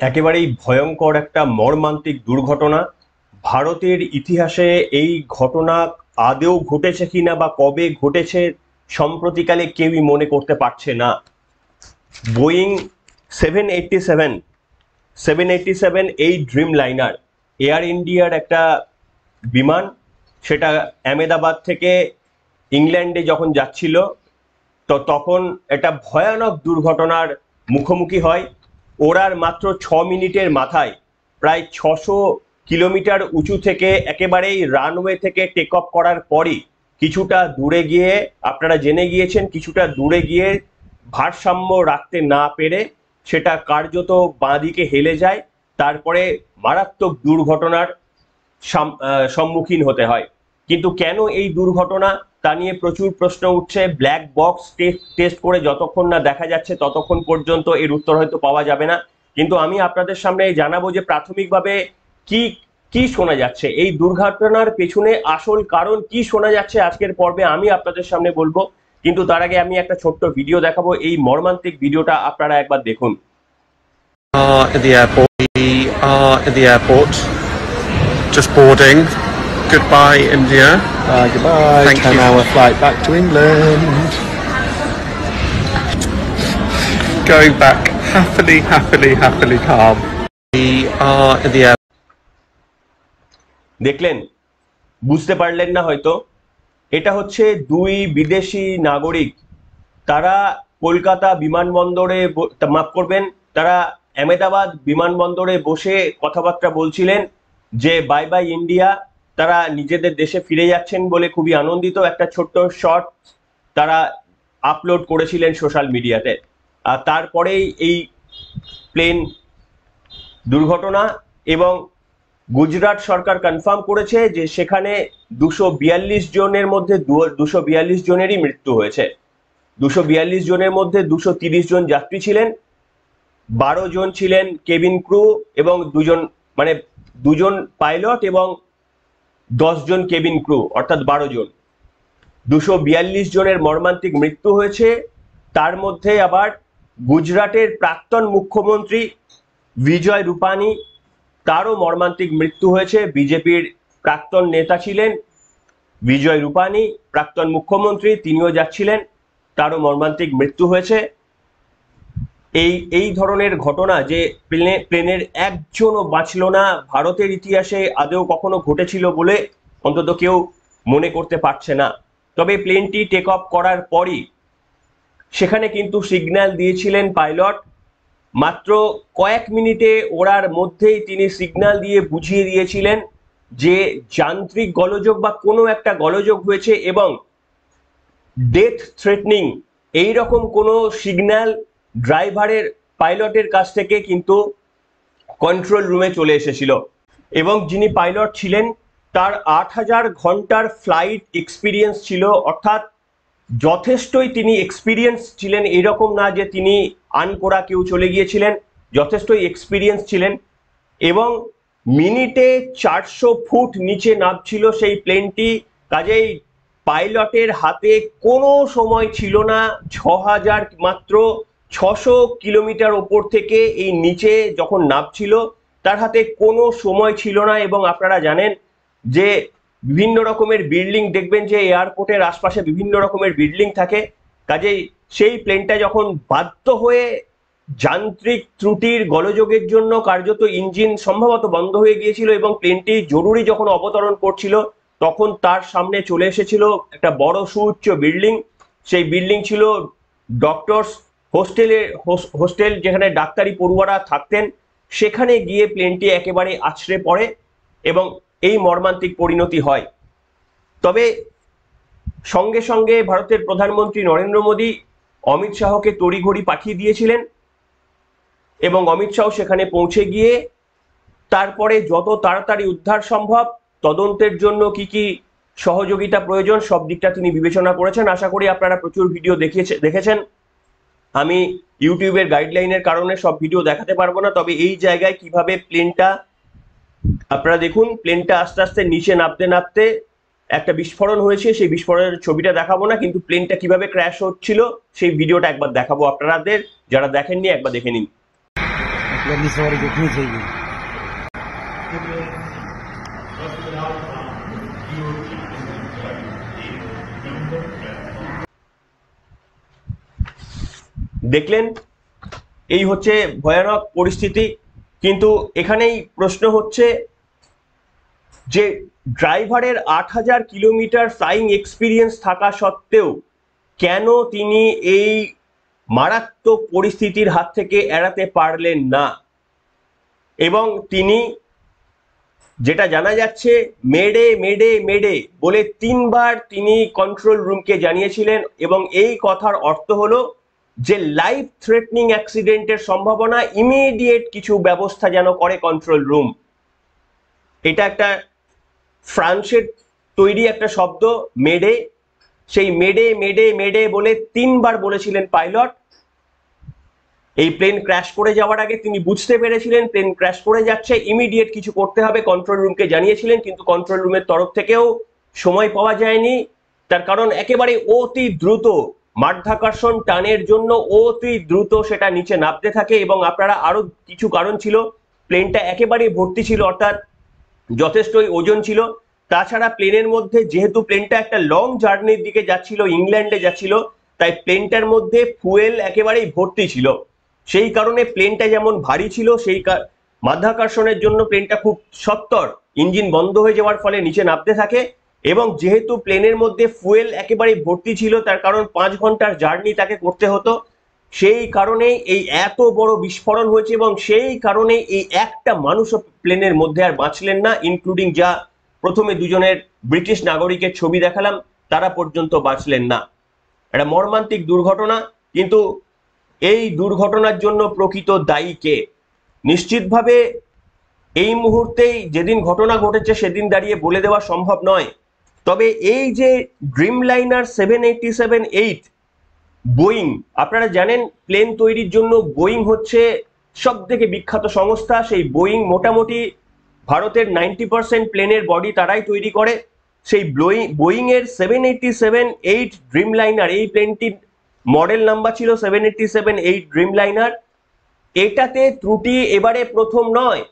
একেবারেই ভয়ঙ্কর একটা মর্মান্তিক দুর্ঘটনা। ভারতের ইতিহাসে এই ঘটনা আদৌ ঘটেছে কিনা বা কবে ঘটেছে সম্প্রতিকালে কেউই মনে করতে পারছে না। বোয়িং 787 এই ড্রিম লাইনার এয়ার ইন্ডিয়ার একটা বিমান, সেটা আহমেদাবাদ থেকে ইংল্যান্ডে যখন যাচ্ছিল তো তখন একটা ভয়ানক দুর্ঘটনার মুখোমুখি হয়। ওড়ার মাত্র 6 মিনিটের মাথায় প্রায় 600 কিলোমিটার উঁচু থেকে একেবারেই রানওয়ে থেকে টেক অফ করার পরই কিছুটা দূরে গিয়ে, আপনারা জেনে গিয়েছেন, কিছুটা দূরে গিয়ে ভারসাম্য রাখতে না পেরে সেটা কার্যত বাঁদিকে হেলে যায়। তারপরে মারাত্মক দুর্ঘটনার সম্মুখীন হতে হয়। কিন্তু কেন এই দুর্ঘটনা তা নিয়ে প্রচুর প্রশ্ন উঠছে। ব্ল্যাক বক্স টেস্ট করে যতক্ষণ না দেখা যাচ্ছে ততক্ষণ পর্যন্ত এর উত্তর হয়তো পাওয়া যাবে না। কিন্তু আমি আপনাদের সামনে জানাবো যে প্রাথমিকভাবে কি কি শোনা যাচ্ছে, এই দুর্ঘটনার পেছনে আসল কারণ কি শোনা যাচ্ছে আজকের পর্বে আমি আপনাদের সামনে বলবো। কিন্তু তার আগে আমি একটা ছোট্ট ভিডিও দেখাবো, এই মর্মান্তিক ভিডিওটা আপনারা একবার দেখুন। In the airport. We are in the airport. Just boarding. Goodbye, India. Goodbye. Thank you. 10-hour flight back to England. Going back happily calm. We are in the airport. দেখলেন, বুঝতে পারলেন না হয়তো, এটা হচ্ছে দুই বিদেশি নাগরিক। তারা কলকাতা বিমানবন্দরে, মাফ করবেন, তারা আহমেদাবাদ বিমানবন্দরে বসে কথাবার্তা বলছিলেন যে বাই বাই ইন্ডিয়া, তারা নিজেদের দেশে ফিরে যাচ্ছেন বলে খুবই আনন্দিত। একটা ছোট্ট শর্ট তারা আপলোড করেছিলেন সোশ্যাল মিডিয়াতে। আর তারপরেই এই প্লেন দুর্ঘটনা, এবং গুজরাট সরকার কনফার্ম করেছে যে সেখানে 242 জনের মধ্যে 242 জনেরই মৃত্যু হয়েছে। 242 জনের মধ্যে 230 জন যাত্রী ছিলেন, 12 জন ছিলেন কেবিন ক্রু এবং দুজন পাইলট এবং 10 জন কেবিন ক্রু, অর্থাৎ 12 জন। 242 জনের মর্মান্তিক মৃত্যু হয়েছে। তার মধ্যে আবার গুজরাটের প্রাক্তন মুখ্যমন্ত্রী বিজয় রূপানি, তারও মর্মান্তিক মৃত্যু হয়েছে। বিজেপির প্রাক্তন নেতা ছিলেন বিজয় রূপানি, প্রাক্তন মুখ্যমন্ত্রী, তিনিও যাচ্ছিলেন, তারও মর্মান্তিক মৃত্যু হয়েছে। এই ধরনের ঘটনা যে প্লেনের একজনও বাঁচল না, ভারতের ইতিহাসে আদৌ কখনো ঘটেছিল বলে অন্তত কেউ মনে করতে পারছে না। তবে প্লেনটি টেক অফ করার পরই সেখানে কিন্তু সিগন্যাল দিয়েছিলেন পাইলট। মাত্র কয়েক মিনিটে ওড়ার মধ্যেই তিনি সিগন্যাল দিয়ে বুঝিয়ে দিয়েছিলেন যে যান্ত্রিক গোলযোগ বা কোনো একটা গোলযোগ হয়েছে, এবং ডেথ থ্রেটনিং এইরকম কোনো সিগন্যাল ড্রাইভারের, পাইলটের কাছ থেকে কিন্তু কন্ট্রোল রুমে চলে এসেছিল। এবং যিনি পাইলট ছিলেন তার 8000 ঘন্টার ফ্লাইট এক্সপিরিয়েন্স ছিল, অর্থাৎ যথেষ্টই তিনি এক্সপিরিয়েন্স ছিলেন। এরকম না যে তিনি আনকোড়া কেউ চলে গিয়েছিলেন, যথেষ্টই এক্সপিরিয়েন্স ছিলেন। এবং মিনিটে 400 ফুট নিচে নামছিল সেই প্লেনটি। কাজেই পাইলটের হাতে কোনো সময় ছিল না। 6000, মাত্র 600 কিলোমিটার ওপর থেকে এই নিচে যখন নামছিল তার হাতে কোনো সময় ছিল না। এবং আপনারা জানেন যে বিভিন্ন রকমের বিল্ডিং দেখবেন যে এয়ারপোর্টের আশপাশে বিভিন্ন রকমের বিল্ডিং থাকে। কাজেই সেই প্লেনটা যখন বাধ্য হয়ে যান্ত্রিক ত্রুটির গোলযোগের জন্য কার্যত ইঞ্জিন সম্ভবত বন্ধ হয়ে গিয়েছিল এবং প্লেনটি জরুরি যখন অবতরণ করছিল তখন তার সামনে চলে এসেছিল একটা বড় সুউচ্চ বিল্ডিং। সেই বিল্ডিং ছিল ডক্টরস হোস্টেল, যেখানে ডাক্তারি পড়ুয়ারা থাকতেন। সেখানে গিয়ে প্লেনটি একেবারে আছড়ে পড়ে এবং এই মর্মান্তিক পরিণতি হয়। তবে সঙ্গে সঙ্গে ভারতের প্রধানমন্ত্রী নরেন্দ্র মোদী অমিত শাহকে তড়িঘড়ি পাঠিয়ে দিয়েছিলেন এবং অমিত শাহ সেখানে পৌঁছে গিয়ে তারপরে যত তাড়াতাড়ি উদ্ধার সম্ভব, তদন্তের জন্য কি কি সহযোগিতা প্রয়োজন সব দিকটা তিনি বিবেচনা করেছেন। আশা করি আপনারা প্রচুর ভিডিও দেখেছেন। আমি ইউটিউবের গাইডলাইনের কারণে সব ভিডিও দেখাতে পারবো না, তবে এই জায়গায় কিভাবে প্লেনটা, আপনারা দেখুন, প্লেনটা আস্তে আস্তে নিচে নামতে নামতে একটা বিস্ফোরণ হয়েছে। সেই বিস্ফোরণের ছবিটা দেখাবো না, কিন্তু প্লেনটা কিভাবে ক্র্যাশ হচ্ছিল সেই ভিডিওটা একবার দেখাবো আপনাদের। যারা দেখেননি একবার দেখে নিন। जर्नी सवारी देखनी चाहिए। দেখলেন, এই হচ্ছে ভয়ানক পরিস্থিতি। কিন্তু এখানেই প্রশ্ন হচ্ছে যে ড্রাইভারের 8,000 কিলোমিটার ফ্লাইং এক্সপিরিয়েন্স থাকা সত্ত্বেও কেন তিনি এই মারাত্মক পরিস্থিতির হাত থেকে এড়াতে পারলেন না। এবং তিনি, যেটা জানা যাচ্ছে, মেডে মেডে মেডে বলে 3বার তিনি কন্ট্রোল রুমকে জানিয়েছিলেন। এবং এই কথার অর্থ হলো যে লাইফ থ্রেটনিং অ্যাক্সিডেন্টের সম্ভাবনা, ইমিডিয়েট কিছু ব্যবস্থা যেন করে কন্ট্রোল রুম। এটা একটা ফ্রান্সের তৈরি একটা শব্দ, মেডে। সেই মেডে মেডে মেডে বলে 3বার বলেছিলেন পাইলট। এই প্লেন ক্র্যাশ করে যাওয়ার আগে তিনি বুঝতে পেরেছিলেন প্লেন ক্র্যাশ করে যাচ্ছে, ইমিডিয়েট কিছু করতে হবে, কন্ট্রোল রুমকে জানিয়েছিলেন। কিন্তু কন্ট্রোল রুমের তরফ থেকেও সময় পাওয়া যায়নি। তার কারণ একেবারে অতি দ্রুত মাধ্যাকর্ষণ টানের জন্য অতি দ্রুত সেটা নিচে নামতে থাকে। এবং আপনারা আরো কিছু কারণ ছিল, প্লেনটা একেবারে ভর্তি ছিল, অর্থাৎ যথেষ্টই ওজন ছিল। তাছাড়া প্লেনের মধ্যে, যেহেতু প্লেনটা একটা লং জার্নির দিকে যাচ্ছিল, ইংল্যান্ডে যাচ্ছিল, তাই প্লেনটার মধ্যে ফুয়েল একেবারেই ভর্তি ছিল। সেই কারণে প্লেনটা যেমন ভারী ছিল, সেই মাধ্যাকর্ষণের জন্য প্লেনটা খুব সত্বর ইঞ্জিন বন্ধ হয়ে যাওয়ার ফলে নিচে নামতে থাকে। এবং যেহেতু প্লেনের মধ্যে ফুয়েল একেবারে ভর্তি ছিল, তার কারণ 5 ঘন্টার জার্নি তাকে করতে হতো, সেই কারণে এই এত বড় বিস্ফোরণ হয়েছে। এবং সেই কারণে এই একটা মানুষও প্লেনের মধ্যে আর বাঁচলেন না, ইনক্লুডিং যা প্রথমে দুজনের ব্রিটিশ নাগরিকের ছবি দেখালাম, তারা পর্যন্ত বাঁচলেন না। একটা মর্মান্তিক দুর্ঘটনা। কিন্তু এই দুর্ঘটনার জন্য প্রকৃত দায়ী কে? নিশ্চিতভাবে এই মুহূর্তেই, যেদিন ঘটনা ঘটেছে সেদিন দাঁড়িয়ে বলে দেওয়া সম্ভব নয়। তবে এই যে ড্রিমলাইনার 787-8 বোয়িং, আপনারা জানেন প্লেন তৈরির জন্য বোয়িং হচ্ছে সব থেকে বিখ্যাত সংস্থা। সেই বোয়িং মোটামুটি ভারতের 90% প্লেনের বডি তারাই তৈরি করে। সেই বোয়িং এর 787-8 ড্রিমলাইনার, এই প্লেনটির মডেল নাম্বার ছিল 787-8 ড্রিমলাইনার। এটাতে ত্রুটি এবারে প্রথম নয়।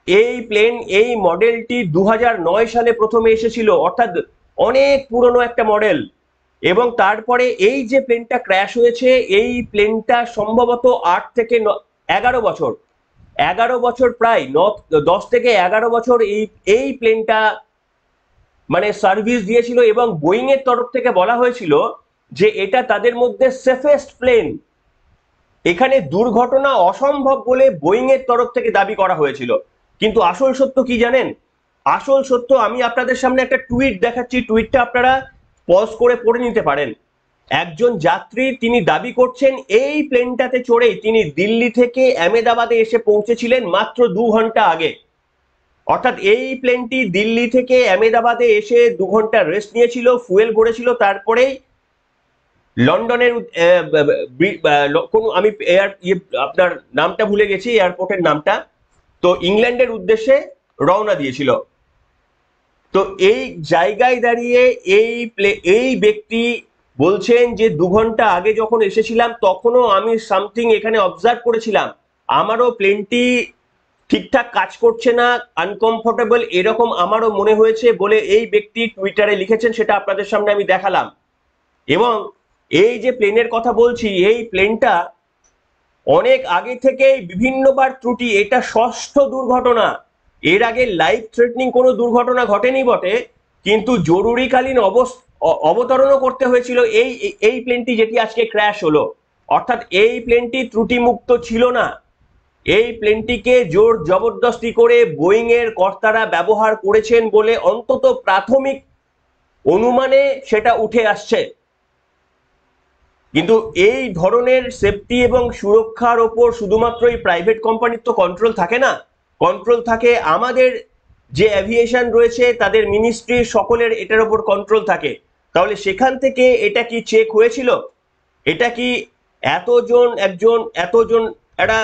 এই প্লেন, এই মডেলটি 2009 সালে প্রথমে এসেছিল, অর্থাৎ অনেক পুরনো একটা মডেল। এবং তারপরে এই যে প্লেনটা ক্র্যাশ হয়েছে, এই প্লেনটা সম্ভবত 8 থেকে 11 বছর, 11 বছর, প্রায় 10 থেকে 11 বছর এই প্লেনটা মানে সার্ভিস দিয়েছিল। এবং বোয়িং এর তরফ থেকে বলা হয়েছিল যে এটা তাদের মধ্যে সেফেস্ট প্লেন। এখানে দুর্ঘটনা অসম্ভব বলে বোয়িং এর তরফ থেকে দাবি করা হয়েছিল। কিন্তু আসল সত্য কি জানেন? আসল সত্য আমি আপনাদের সামনে একটা টুইট দেখাচ্ছি, টুইটটা আপনারা পজ করে পড়ে নিতে পারেন। একজন যাত্রী তিনি দাবি করছেন এই প্লেনটাতে চড়েই তিনি দিল্লি থেকে আহমেদাবাদে এসে পৌঁছেছিলেন মাত্র 2 ঘন্টা আগে। অর্থাৎ এই প্লেনটি দিল্লি থেকে আহমেদাবাদে এসে 2 ঘন্টা রেস্ট নিয়েছিল, ফুয়েল ভরেছিল, তারপরেই লন্ডনের আমি আপনার নামটা ভুলে গেছি, এয়ারপোর্টের নামটা, তো ইংল্যান্ডের উদ্দেশ্যে রওনা দিয়েছিল। তো এই জায়গায় দাঁড়িয়ে এই ব্যক্তি বলছেন যে 2 ঘন্টা আগে যখন এসেছিলাম তখনও আমি সামথিং এখানে অবজার্ভ করেছিলাম, আমারও প্লেনটি ঠিকঠাক কাজ করছে না, আনকমফোর্টেবল এরকম আমারও মনে হয়েছে বলে এই ব্যক্তি টুইটারে লিখেছেন। সেটা আপনাদের সামনে আমি দেখালাম। এবং এই যে প্লেনের কথা বলছি, এই প্লেনটা অনেক আগে থেকেই বিভিন্নবার ত্রুটি, এটা 6ষ্ঠ দুর্ঘটনা। এর আগে লাইফ থ্রেটনিং কোনো দুর্ঘটনা ঘটেনি বটে, কিন্তু জরুরিকালীন অবতরণও করতে হয়েছিল এই প্লেনটি যেটি আজকে ক্র্যাশ হলো। অর্থাৎ এই প্লেনটি ত্রুটিমুক্ত ছিল না। এই প্লেনটিকে জোর জবরদস্তি করে বোয়িং এর কর্তারা ব্যবহার করেছেন বলে অন্তত প্রাথমিক অনুমানে সেটা উঠে আসছে। কিন্তু এই ধরনের সেফটি এবং সুরক্ষার ওপর শুধুমাত্রই প্রাইভেট কোম্পানির তো কন্ট্রোল থাকে না, কন্ট্রোল থাকে আমাদের যে অ্যাভিয়েশন রয়েছে তাদের মিনিস্ট্রি, সকলের এটার ওপর কন্ট্রোল থাকে। তাহলে সেখান থেকে এটা কি চেক হয়েছিল? এটা কি এতজন একটা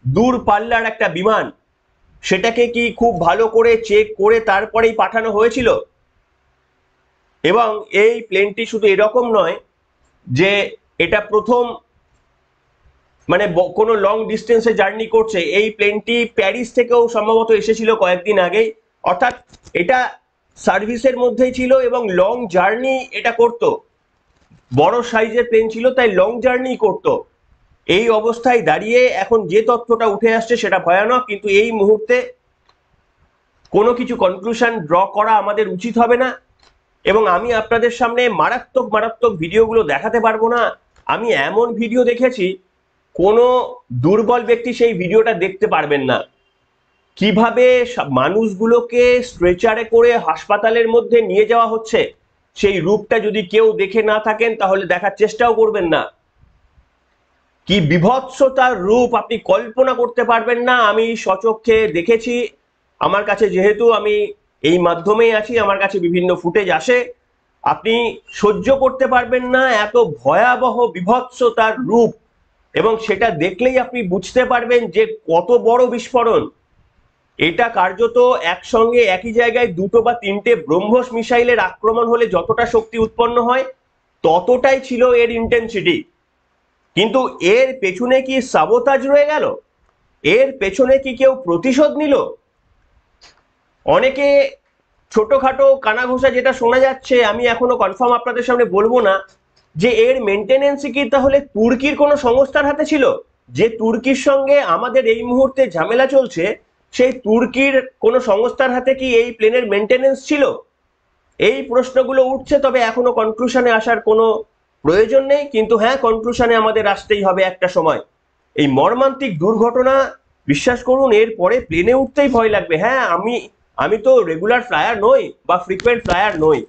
দূর পাল্লার একটা বিমান, সেটাকে কি খুব ভালো করে চেক করে তারপরেই পাঠানো হয়েছিল? এবং এই প্লেনটি শুধু এরকম নয় যে এটা প্রথম মানে কোনো লং ডিস্টেন্সে জার্নি করছে। এই প্লেনটি প্যারিস থেকেও সম্ভবত এসেছিল কয়েকদিন আগেই, অর্থাৎ এটা সার্ভিসের মধ্যেই ছিল এবং লং জার্নি এটা করত। বড় সাইজের প্লেন ছিল, তাই লং জার্নি করত। এই অবস্থায় দাঁড়িয়ে এখন যে তথ্যটা উঠে আসছে সেটা ভয়ানক, কিন্তু এই মুহূর্তে কোনো কিছু কনক্লুশন ড্র করা আমাদের উচিত হবে না। এবং আমি আপনাদের সামনে মারাত্মক মারাত্মক ভিডিওগুলো দেখাতে পারবো না। আমি এমন ভিডিও দেখেছি, কোনো দুর্বল ব্যক্তি সেই ভিডিওটা দেখতে পারবেন না। কিভাবে মানুষগুলোকে স্ট্রেচারে করে হাসপাতালের মধ্যে নিয়ে যাওয়া হচ্ছে, সেই রূপটা যদি কেউ দেখে না থাকেন তাহলে দেখার চেষ্টাও করবেন না। কি বিভৎসতার রূপ আপনি কল্পনা করতে পারবেন না। আমি স্বচক্ষে দেখেছি, আমার কাছে যেহেতু আমি এই মাধ্যমেই আছি, আমার কাছে বিভিন্ন ফুটেজ আসে। আপনি সহ্য করতে পারবেন না এত ভয়াবহ বিভৎসতার রূপ, এবং সেটা দেখলেই আপনি বুঝতে পারবেন যে কত বড় বিস্ফোরণ এটা। কার্যত একসঙ্গে একই জায়গায় দুটো বা তিনটে ব্রহ্মস মিসাইলের আক্রমণ হলে যতটা শক্তি উৎপন্ন হয় ততটাই ছিল এর ইন্টেন্সিটি। কিন্তু এর পেছনে কি সাবোতাজ রয়ে গেল? এর পেছনে কি কেউ প্রতিশোধ নিল? অনেকে ছোটখাটো কানাঘোষা যেটা শোনা যাচ্ছে, আমি এখনো কনফার্ম আপনাদের সামনে বলবো না, যে এর মেনটেনেন্স কি তাহলে তুর্কির কোনো সংস্থার হাতে ছিল? যে তুর্কির সঙ্গে আমাদের এই মুহূর্তে ঝামেলা চলছে, সেই তুর্কির কোনো সংস্থার হাতে কি এই প্লেনের মেনটেনেন্স ছিল? এই প্রশ্নগুলো উঠছে, তবে এখনো কনক্লুশনে আসার কোনো প্রয়োজন নেই। কিন্তু হ্যাঁ, কনক্লুশনে আমাদের আসতেই হবে একটা সময়। এই মর্মান্তিক দুর্ঘটনা, বিশ্বাস করুন, এর পরে প্লেনে উঠতেই ভয় লাগবে। হ্যাঁ, আমি তো রেগুলার ফ্লায়ার নই বা ফ্রিকোয়েন্ট ফ্লায়ার নই,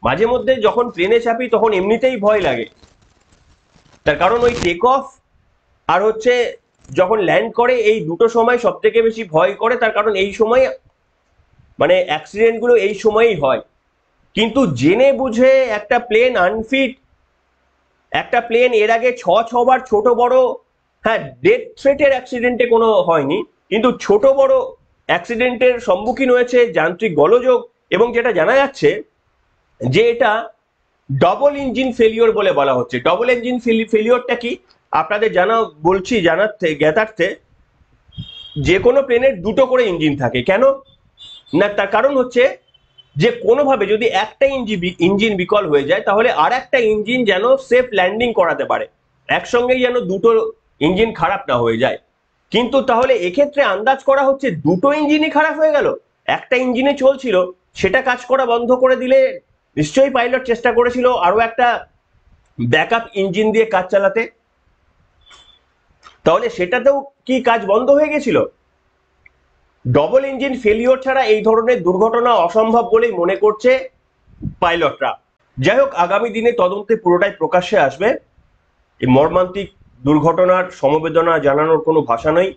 মাঝে মধ্যে যখন প্লেনে চাপি তখন এমনিতেই ভয় লাগে। তার কারণ ওই টেক অফ আর হচ্ছে যখন ল্যান্ড করে, এই দুটো সময় সব থেকে বেশি ভয় করে। তার কারণ এই সময় মানে অ্যাক্সিডেন্ট গুলো এই সময়ই হয়। কিন্তু জেনে বুঝে একটা প্লেন আনফিট, একটা প্লেন এর আগে ছবার ছোট বড়, হ্যাঁ ডেথ থ্রেটের অ্যাক্সিডেন্টে কোনো হয়নি, কিন্তু ছোট বড় অ্যাক্সিডেন্টের সম্মুখীন হয়েছে, যান্ত্রিক গোলযোগ। এবং যেটা জানা যাচ্ছে যে এটা ডবল ইঞ্জিন ফেলিওর বলে বলা হচ্ছে। ডবল ইঞ্জিন ফেলিওরটা কি আপনাদের বলছি জানাতে জ্ঞাতার্থে। যে কোনো প্লেনের দুটো করে ইঞ্জিন থাকে, কেন না? তার কারণ হচ্ছে যে কোনোভাবে যদি একটা ইঞ্জিন বিকল হয়ে যায়, তাহলে আর একটা ইঞ্জিন যেন সেফ ল্যান্ডিং করাতে পারে, একসঙ্গেই যেন দুটো ইঞ্জিন খারাপ না হয়ে যায়। কিন্তু তাহলে এক্ষেত্রে আন্দাজ করা হচ্ছে দুটো ইঞ্জিনই খারাপ হয়ে গেল। একটা ইঞ্জিনে চলছিল, সেটা কাজ করা বন্ধ করে দিলে নিশ্চয়ই পাইলট চেষ্টা করেছিল আরো একটা ব্যাকআপ ইঞ্জিন দিয়ে কাজ চালাতে, তাহলে সেটাতেও কি কাজ বন্ধ হয়ে গেছিল? ডবল ইঞ্জিন ফেলিওর ছাড়া এই ধরনের দুর্ঘটনা অসম্ভব বলেই মনে করছে পাইলটরা। যাই হোক, আগামী দিনে তদন্তে পুরোটাই প্রকাশ্যে আসবে। এই মর্মান্তিক দুর্ঘটনার সমবেদনা জানানোর কোনো ভাষা নেই।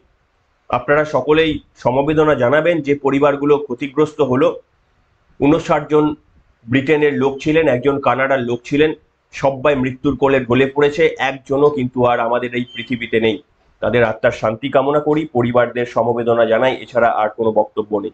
আপনারা সকলেই সমবেদনা জানাবেন যে পরিবারগুলো ক্ষতিগ্রস্ত হলো। 59 জন ব্রিটেনের লোক ছিলেন, একজন কানাডার লোক ছিলেন, সবাই মৃত্যুর কোলে ঢলে পড়েছে। একজনও কিন্তু আর আমাদের এই পৃথিবীতে নেই। তাদের আত্মার শান্তি কামনা করি, পরিবারদের সমবেদনা জানাই, এছাড়া আর কোনো বক্তব্য নেই।